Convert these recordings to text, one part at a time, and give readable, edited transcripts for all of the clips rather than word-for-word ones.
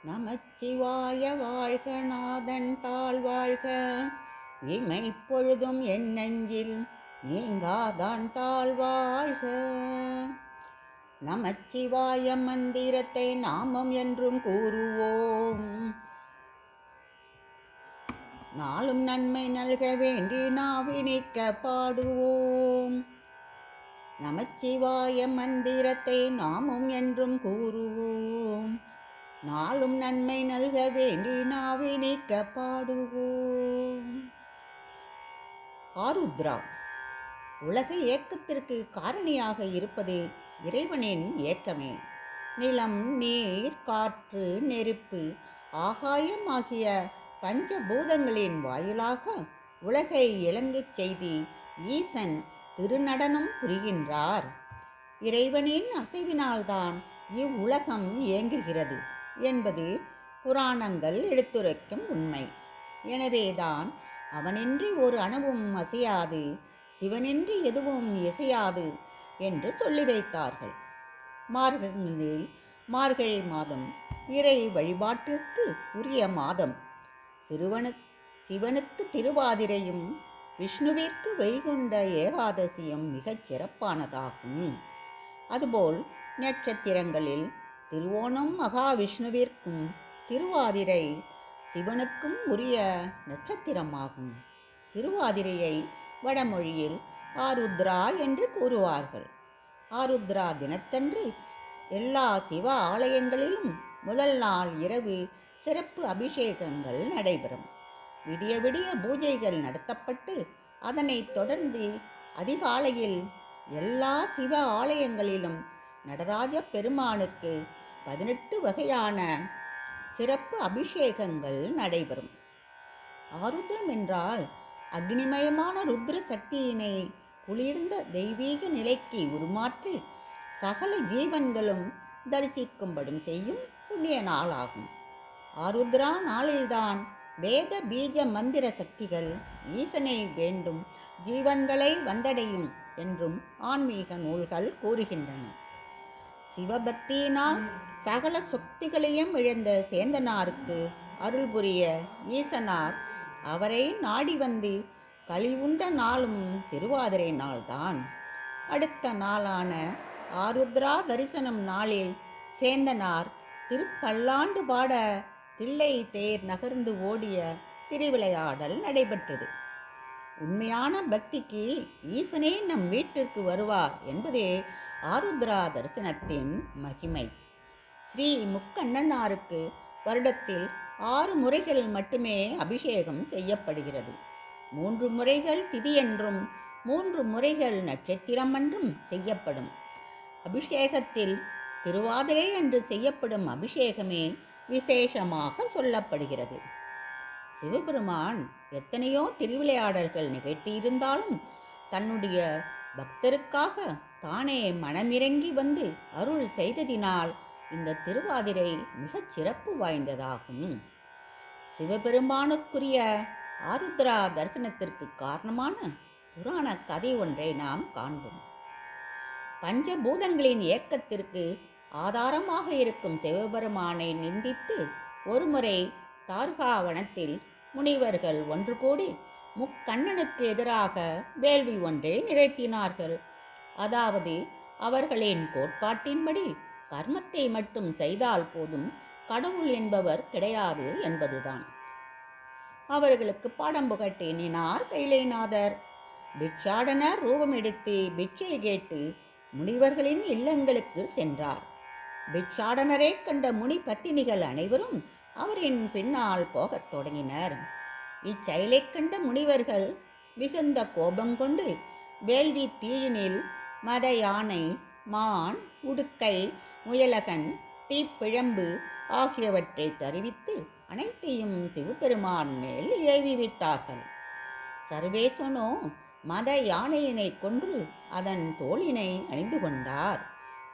நமச்சிவாய வாழ்க நாதன் தாழ் வாழ்க. இமைப்பொழுதும் என் நெஞ்சில் நீங்காதான் தாழ் வாழ்க. நமச்சிவாய மந்திரத்தை நாமம் என்றும் கூறுவோம். நாளும் நன்மை நல்க வேண்டி நாவினிக்க பாடுவோம். நமச்சிவாய மந்திரத்தை நாமும் என்றும் கூறுவோம். நாளும் நன்மை நல்க வேண்டி நாவினிக்க பாடுவோம். ஆருத்ரா உலக ஏக்கத்திற்கு காரணியாக இருப்பது இறைவனின் ஏக்கமே. நிலம், நீர், காற்று, நெருப்பு, ஆகாயம் ஆகிய பஞ்சபூதங்களின் வாயிலாக உலகை இலங்கச் செய்து ஈசன் திருநடனம் புரிகின்றார். இறைவனின் அசைவினால்தான் இவ்வுலகம் இயங்குகிறது என்பது புராணங்கள் எடுத்துரைக்கும் உண்மை. எனவேதான் அவனின்றி ஒரு அணுவும் அசையாது, சிவனின்றி எதுவும் இசையாது என்று சொல்லி வைத்தார்கள். மார்கழி மாதம் இறை வழிபாட்டிற்கு உரிய மாதம். சிவனுக்கு திருவாதிரையும் விஷ்ணுவிற்கு வைகுண்ட ஏகாதசியும் மிகச் சிறப்பானதாகும். அதுபோல் நட்சத்திரங்களில் திருவோணம் மகாவிஷ்ணுவிற்கும் திருவாதிரை சிவனுக்கும் உரிய நட்சத்திரமாகும். திருவாதிரையை வடமொழியில் ஆருத்ரா என்று கூறுவார்கள். ஆருத்ரா தினத்தன்று எல்லா சிவ ஆலயங்களிலும் முதல் நாள் இரவு சிறப்பு அபிஷேகங்கள் நடைபெறும். விடிய விடிய பூஜைகள் நடத்தப்பட்டு அதனைத் தொடர்ந்து அதிகாலையில் எல்லா சிவ ஆலயங்களிலும் நடராஜ பெருமானுக்கு 18 வகையான சிறப்பு அபிஷேகங்கள் நடைபெறும். ஆருத்ரம் என்றால் அக்னிமயமான ருத்ர சக்தியினை குளிர்ந்த தெய்வீக நிலைக்கு உருமாற்றி சகல ஜீவன்களும் தரிசிக்கும்படும் செய்யும் புண்ணிய நாளாகும். ஆருத்ரா நாளில்தான் வேத பீஜ மந்திர சக்திகள் ஈசனை வேண்டும் ஜீவன்களை வந்தடையும் என்றும் ஆன்மீக நூல்கள் கூறுகின்றன. சிவபக்தியினால் சகல சக்திகளையும் இழந்த சேந்தனாருக்கு அருள் புரிய ஈசனார் அவரை நாடி வந்து கலிவுண்ட நாளும் திருவாதிரை நாள்தான். அடுத்த நாளான ஆருத்ரா தரிசனம் நாளில் சேந்தனார் திருப்பல்லாண்டு பாட தில்லை தேர் நகர்ந்து ஓடிய திருவிளையாடல் நடைபெற்றது. உண்மையான பக்திக்கு ஈசனே நம் வீட்டிற்கு வருவார் என்பதே ஆருத்ரா தரிசனத்தின் மகிமை. ஸ்ரீ முக்கண்ணனாருக்கு வருடத்தில் 6 முறைகள் மட்டுமே அபிஷேகம் செய்யப்படுகிறது. 3 முறைகள் திதியென்றும் 3 முறைகள் நட்சத்திரம் என்றும் செய்யப்படும். அபிஷேகத்தில் திருவாதிரை என்று செய்யப்படும் அபிஷேகமே விசேஷமாக சொல்லப்படுகிறது. சிவபெருமான் எத்தனையோ திருவிளையாடல்கள் நிகழ்த்தியிருந்தாலும் தன்னுடைய பக்தருக்காக தானே மனமிறங்கி வந்து அருள் செய்ததினால் இந்த திருவாதிரை மிகச் சிறப்பு வாய்ந்ததாகும். சிவபெருமானுக்குரிய ஆருத்ரா தரிசனத்திற்கு காரணமான புராண கதை ஒன்றை நாம் காண்போம். பஞ்சபூதங்களின் இயக்கத்திற்கு ஆதாரமாக இருக்கும் சிவபெருமானை நிந்தித்து ஒருமுறை தார்காவனத்தில் முனிவர்கள் ஒன்று கூடி முக்கண்ணனுக்கு எதிராக வேள்வி ஒன்றை நிகழ்த்தினார்கள். அதாவது அவர்களின் கோட்பாட்டின்படி கர்மத்தை மட்டும் செய்தால் போதும், கடவுள் என்பவர் கிடையாது என்பதுதான். அவர்களுக்கு பாடம் புகட்டினார் கைலைநாதர். பிட்சாடனர் ரூபம் எடுத்து பிட்சை கேட்டு முனிவர்களின் இல்லங்களுக்கு சென்றார். பிட்சாடனரை கண்ட முனி பத்தினிகள் அனைவரும் அவரின் பின்னால் போகத் தொடங்கினர். இச்செயலை கண்ட முனிவர்கள் மிகுந்த கோபம் கொண்டு வேள்வி தீயினில் மத யானை, மான், உடுக்கை, முயலகன், தீப்பிழம்பு ஆகியவற்றை தருவித்து அனைத்தையும் சிவபெருமான் மேல் ஏவிவிட்டார்கள். சர்வேசனோ மத யானையினை கொன்று அதன் தோளினை அணிந்து கொண்டார்.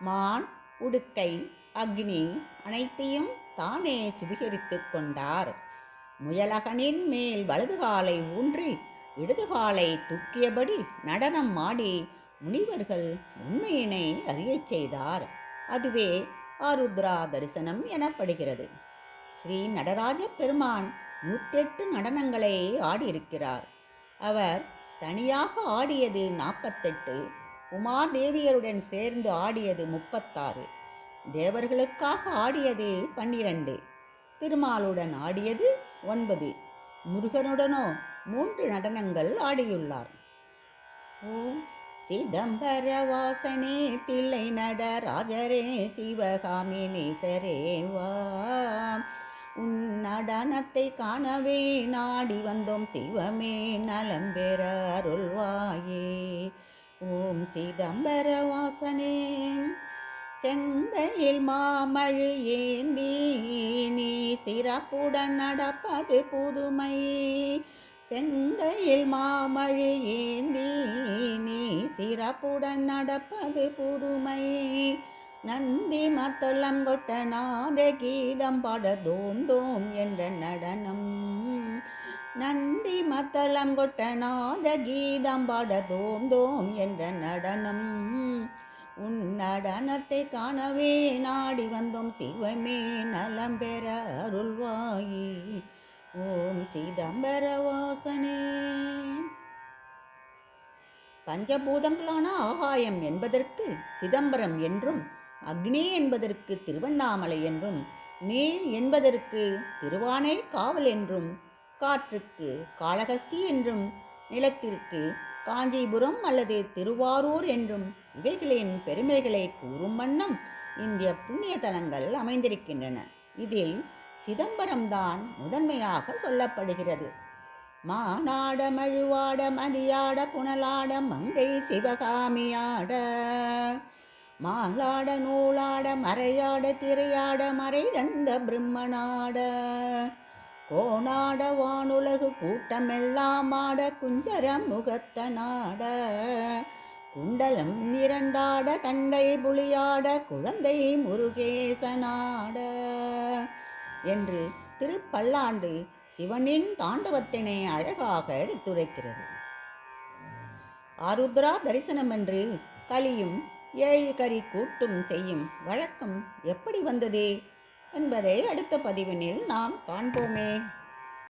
மான், உடுக்கை, அக்னி அனைத்தையும் தானே சுவீகரித்து கொண்டார். முயலகனின் மேல் வலது காலை ஊன்றி இடது காலை தூக்கியபடி நடனம் ஆடி முனிவர்கள் உண்மையினை அறியச் செய்தார். அதுவே ஆருத்ரா தரிசனம் எனப்படுகிறது. ஸ்ரீ நடராஜ பெருமான் 108 நடனங்களை ஆடியிருக்கிறார். அவர் தனியாக ஆடியது 48, உமாதேவியருடன் சேர்ந்து ஆடியது 36, தேவர்களுக்காக ஆடியது 12, திருமாலுடன் ஆடியது 9, முருகனுடனோ 3 நடனங்கள் ஆடியுள்ளார். ஓம் சிதம்பர வாசனே தில்லை நடராஜரே சிவகாமி நேசரே வா, உன் நடனத்தை காணவே நாடி வந்தோம் சிவமே நலம் பெற அருள்வாயே. ஓம் சிதம்பர வாசனே செங்கையில் மாமழு ஏந்தி நீ சிறப்புடன் நடப்பது புதுமை, செங்கையில் மாமழு ஏந்தி நீ சிறப்புடன் நடப்பது புதுமை, நந்தி மத்தளம் கொட்ட நாத கீதம் பாட தோம் தோம் என்ற நடனம், நந்தி மத்தளம் கொட்ட நாத கீதம் பாட தோம் தோம் என்ற நடனம், உன் நடனத்தை காணவே நாடி வந்தோம் சிவமே நலம் பெற அருள்வாயே. ஓம் சிதம்பர வாசனே. பஞ்சபூதங்களான ஆகாயம் என்பதற்கு சிதம்பரம் என்றும், அக்னி என்பதற்கு திருவண்ணாமலை என்றும், நீர் என்பதற்கு திருவானை காவல் என்றும், காற்றுக்கு காளஹஸ்தி என்றும், நிலத்திற்கு காஞ்சிபுரம் அல்லது திருவாரூர் என்றும் இவைகளின் பெருமைகளை கூறும் வண்ணம் இந்திய புண்ணிய தலங்கள் அமைந்திருக்கின்றன. இதில் சிதம்பரம்தான் முதன்மையாக சொல்லப்படுகிறது. மானாட மழுவாட மதியாட புனலாட மங்கை சிவகாமியாட, மாலாட நூலாட மறையாட திரையாட மறை தந்த பிரம்மனாட, கோணாட வானுலகு கூட்டமெல்லாம் ஆட குஞ்சரம் முகத்தனாட, குண்டலம் இரண்டாட தண்டை புலியாட குழந்தை முருகேசனாட என்று திருப்பல்லாண்டு சிவனின் தாண்டவத்தினை அழகாக எடுத்துரைக்கிறது. ஆருத்ரா தரிசனம் என்று கலியும் 7 கரி கூட்டும் செய்யும் வழக்கம் எப்படி வந்தது என்பதை அடுத்த பதிவினில் நாம் காண்போமே.